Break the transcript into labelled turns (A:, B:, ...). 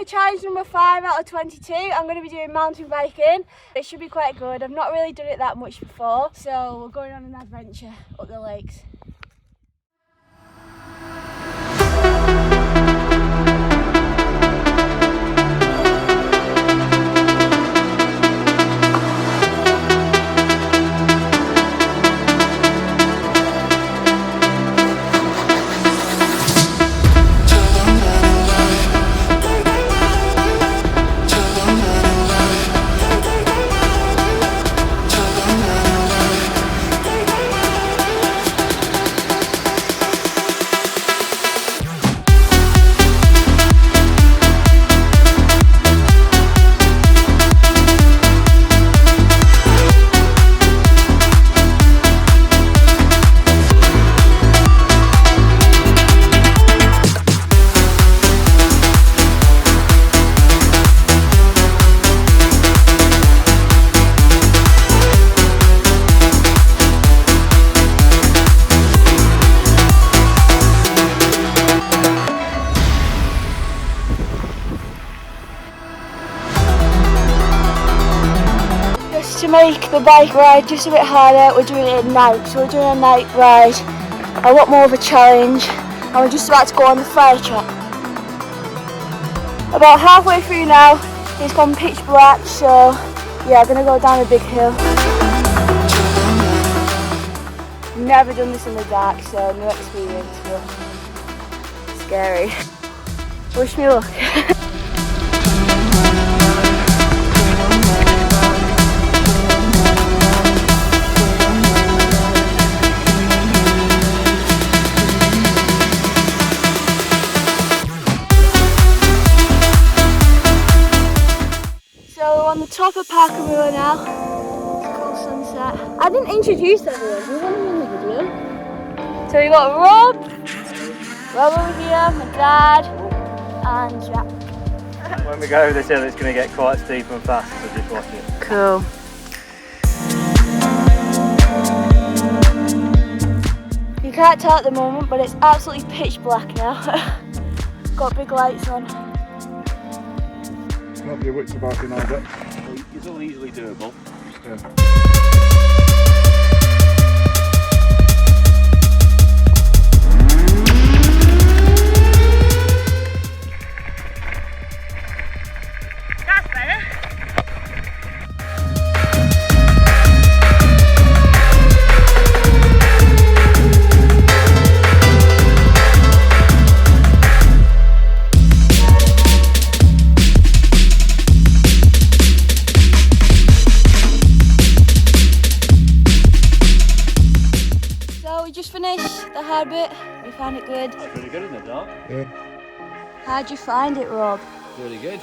A: challenge number 5 out of 22. I'm going to be doing mountain biking. It should be quite good. I've not really done it that much before, so we're going on an adventure up the lakes. To make the bike ride just a bit harder, we're doing it at night, so we're doing a night ride, a lot more of a challenge, and we're just about to go on the fire track. About halfway through now, it's gone pitch black, so yeah, I'm going to go down a big hill. Never done this in the dark, so no experience, but scary. Wish me luck. On the top of Parkamoor now. It's a cool sunset. I didn't introduce everyone. We want them in the video. So we've got Rob over here, my dad, and Jack.
B: When we go over this hill, it's going to get quite steep and fast, so just watch it.
A: Cool. You can't tell at the moment, but it's absolutely pitch black now. Got big lights on.
C: Not your wits about behind it.
B: It's all easily doable.
C: Yeah.
A: We just finished the hard bit. We found it good.
B: That's really good in the dark.
C: Yeah.
A: How'd you find it, Rob?
B: Really good.